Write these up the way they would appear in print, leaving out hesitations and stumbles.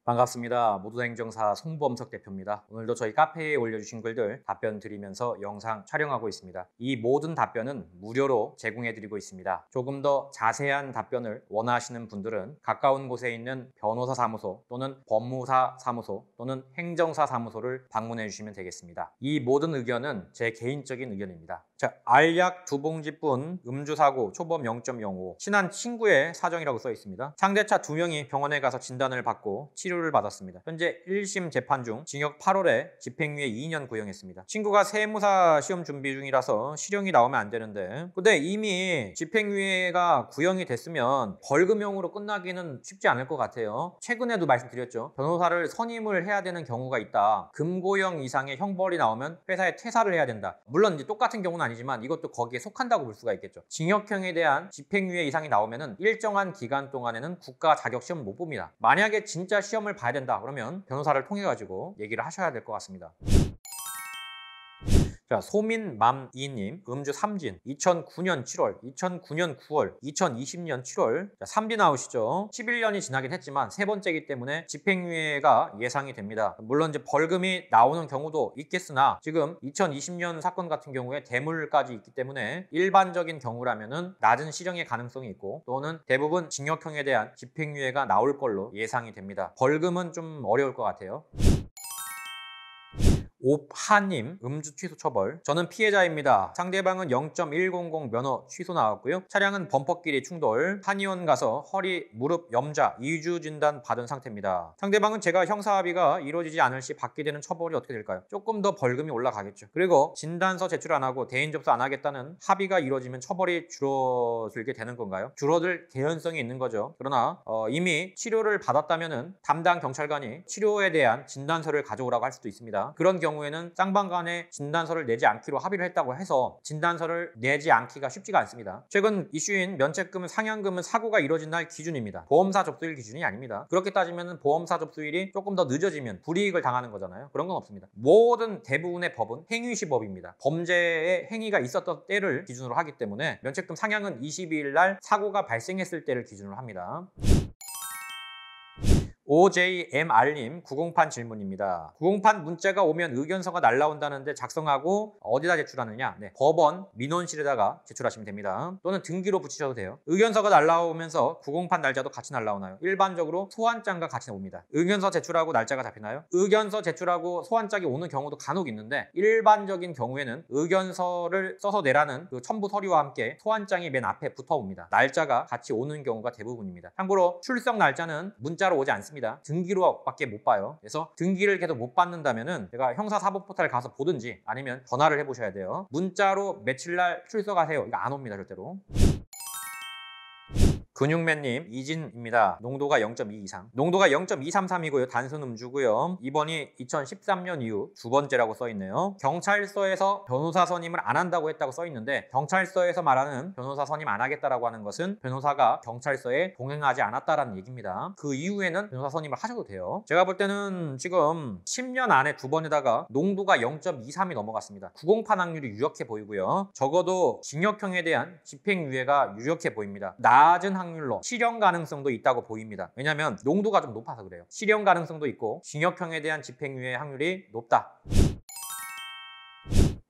반갑습니다. 모두다 행정사 송범석 대표입니다. 오늘도 저희 카페에 올려주신 글들 답변 드리면서 영상 촬영하고 있습니다. 이 모든 답변은 무료로 제공해드리고 있습니다. 조금 더 자세한 답변을 원하시는 분들은 가까운 곳에 있는 변호사 사무소 또는 법무사 사무소 또는 행정사 사무소를 방문해 주시면 되겠습니다. 이 모든 의견은 제 개인적인 의견입니다. 자, 알약 2봉지뿐 음주사고 초범 0.05 친한 친구의 사정이라고 써 있습니다. 상대차 2명이 병원에 가서 진단을 받고 치료를 받았습니다. 현재 1심 재판 중 징역 8월에 집행유예 2년 구형했습니다. 친구가 세무사 시험 준비 중이라서 실형이 나오면 안 되는데 근데 이미 집행유예가 구형이 됐으면 벌금형으로 끝나기는 쉽지 않을 것 같아요. 최근에도 말씀드렸죠. 변호사를 선임을 해야 되는 경우가 있다. 금고형 이상의 형벌이 나오면 회사에 퇴사를 해야 된다. 물론 이제 똑같은 경우는 아니지만 이것도 거기에 속한다고 볼 수가 있겠죠. 징역형에 대한 집행유예 이상이 나오면은 일정한 기간 동안에는 국가 자격 시험을 못 봅니다. 만약에 진짜 시험을 봐야 된다 그러면 변호사를 통해 가지고 얘기를 하셔야 될 것 같습니다. 자, 소민맘이님 음주 3진 2009년 7월, 2009년 9월, 2020년 7월. 자, 3진 나오시죠. 11년이 지나긴 했지만 세 번째이기 때문에 집행유예가 예상이 됩니다. 물론 이제 벌금이 나오는 경우도 있겠으나 지금 2020년 사건 같은 경우에 대물까지 있기 때문에 일반적인 경우라면은 낮은 실형의 가능성이 있고 또는 대부분 징역형에 대한 집행유예가 나올 걸로 예상이 됩니다. 벌금은 좀 어려울 것 같아요. 오파님 음주 취소 처벌. 저는 피해자입니다. 상대방은 0.100 면허 취소 나왔고요. 차량은 범퍼끼리 충돌, 한의원 가서 허리, 무릎, 염좌, 이주 진단 받은 상태입니다. 상대방은 제가 형사합의가 이루어지지 않을 시 받게 되는 처벌이 어떻게 될까요? 조금 더 벌금이 올라가겠죠. 그리고 진단서 제출 안 하고 대인 접수 안 하겠다는 합의가 이루어지면 처벌이 줄어들게 되는 건가요? 줄어들 개연성이 있는 거죠. 그러나 이미 치료를 받았다면은 담당 경찰관이 치료에 대한 진단서를 가져오라고 할 수도 있습니다. 그런 경우에는 쌍방간에 진단서를 내지 않기로 합의를 했다고 해서 진단서를 내지 않기가 쉽지가 않습니다. 최근 이슈인 면책금, 상향금은 사고가 이뤄진 날 기준입니다. 보험사 접수일 기준이 아닙니다. 그렇게 따지면 보험사 접수일이 조금 더 늦어지면 불이익을 당하는 거잖아요. 그런 건 없습니다. 모든 대부분의 법은 행위시법입니다. 범죄의 행위가 있었던 때를 기준으로 하기 때문에 면책금 상향은 22일 날 사고가 발생했을 때를 기준으로 합니다. OJMR님 908 질문입니다. 908 문자가 오면 의견서가 날라온다는데 작성하고 어디다 제출하느냐? 네, 법원 민원실에다가 제출하시면 됩니다. 또는 등기로 붙이셔도 돼요. 의견서가 날라오면서 908 날짜도 같이 날라오나요? 일반적으로 소환장과 같이 옵니다. 의견서 제출하고 날짜가 잡히나요? 의견서 제출하고 소환장이 오는 경우도 간혹 있는데 일반적인 경우에는 의견서를 써서 내라는 그 첨부 서류와 함께 소환장이 맨 앞에 붙어 옵니다. 날짜가 같이 오는 경우가 대부분입니다. 참고로 출석 날짜는 문자로 오지 않습니다. 등기로밖에 못 봐요. 그래서 등기를 계속 못 받는다면은 제가 형사사법포탈 가서 보든지 아니면 전화를 해보셔야 돼요. 문자로 며칠 날 출석하세요. 이거 안 옵니다, 절대로. 근육맨님 이진입니다. 농도가 0.2 이상. 농도가 0.233이고요. 단순 음주고요. 이번이 2013년 이후 두 번째라고 써있네요. 경찰서에서 변호사 선임을 안 한다고 했다고 써있는데 경찰서에서 말하는 변호사 선임 안 하겠다라고 하는 것은 변호사가 경찰서에 동행하지 않았다라는 얘기입니다. 그 이후에는 변호사 선임을 하셔도 돼요. 제가 볼 때는 지금 10년 안에 두 번에다가 농도가 0.23이 넘어갔습니다. 908 확률이 유력해 보이고요. 적어도 징역형에 대한 집행유예가 유력해 보입니다. 낮은 확률로 실형 가능성도 있다고 보입니다. 왜냐하면 농도가 좀 높아서 그래요. 실형 가능성도 있고 징역형에 대한 집행유예 확률이 높다.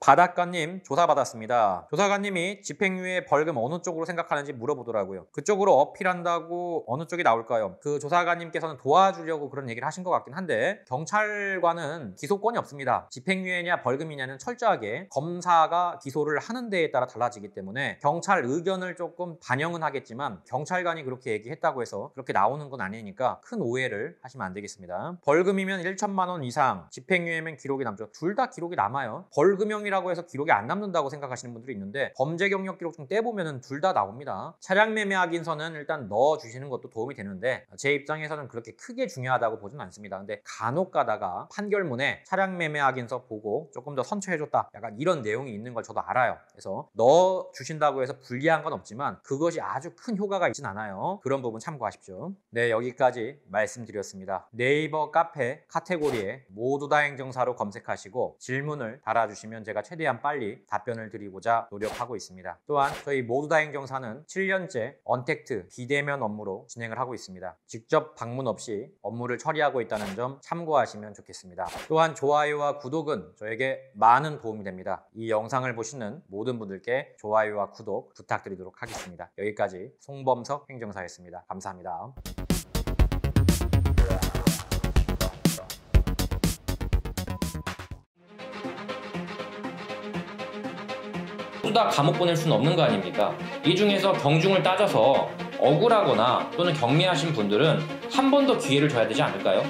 바닷가님 조사받았습니다. 조사관님이 집행유예 벌금 어느 쪽으로 생각하는지 물어보더라고요. 그쪽으로 어필한다고 어느 쪽이 나올까요? 그 조사관님께서는 도와주려고 그런 얘기를 하신 것 같긴 한데 경찰관은 기소권이 없습니다. 집행유예냐 벌금이냐는 철저하게 검사가 기소를 하는 데에 따라 달라지기 때문에 경찰 의견을 조금 반영은 하겠지만 경찰관이 그렇게 얘기했다고 해서 그렇게 나오는 건 아니니까 큰 오해를 하시면 안 되겠습니다. 벌금이면 1천만 원 이상, 집행유예면 기록이 남죠. 둘 다 기록이 남아요. 벌금형이라고 해서 기록이 안 남는다고 생각하시는 분들이 있는데 범죄 경력 기록 좀 떼보면 둘 다 나옵니다. 차량 매매 확인서는 일단 넣어주시는 것도 도움이 되는데 제 입장에서는 그렇게 크게 중요하다고 보지는 않습니다. 근데 간혹 가다가 판결문에 차량 매매 확인서 보고 조금 더 선처해줬다 약간 이런 내용이 있는 걸 저도 알아요. 그래서 넣어주신다고 해서 불리한 건 없지만 그것이 아주 큰 효과가 있진 않아요. 그런 부분 참고하십시오. 네, 여기까지 말씀드렸습니다. 네이버 카페 카테고리에 모두 다 행정사로 검색하시고 질문을 달아주시면 제가 최대한 빨리 답변을 드리고자 노력하고 있습니다. 또한 저희 모두 다 행정사는 7년째 언택트 비대면 업무로 진행을 하고 있습니다. 직접 방문 없이 업무를 처리하고 있다는 점 참고하시면 좋겠습니다. 또한 좋아요와 구독은 저에게 많은 도움이 됩니다. 이 영상을 보시는 모든 분들께 좋아요와 구독 부탁드리도록 하겠습니다. 여기까지 송범석 행정사였습니다. 감사합니다. 모두 다 감옥 보낼 수는 없는 거 아닙니까? 이 중에서 경중을 따져서 억울하거나 또는 경미하신 분들은 한 번 더 기회를 줘야 되지 않을까요?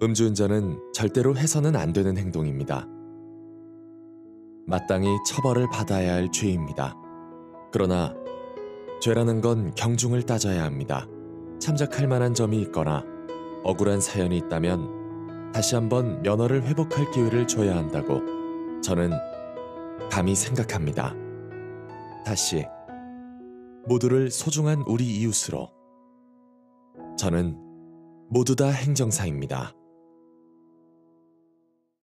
음주운전은 절대로 해서는 안 되는 행동입니다. 마땅히 처벌을 받아야 할 죄입니다. 그러나 죄라는 건 경중을 따져야 합니다. 참작할 만한 점이 있거나 억울한 사연이 있다면 다시 한번 면허를 회복할 기회를 줘야 한다고 저는 감히 생각합니다. 다시 모두를 소중한 우리 이웃으로 저는 모두 다 행정사입니다.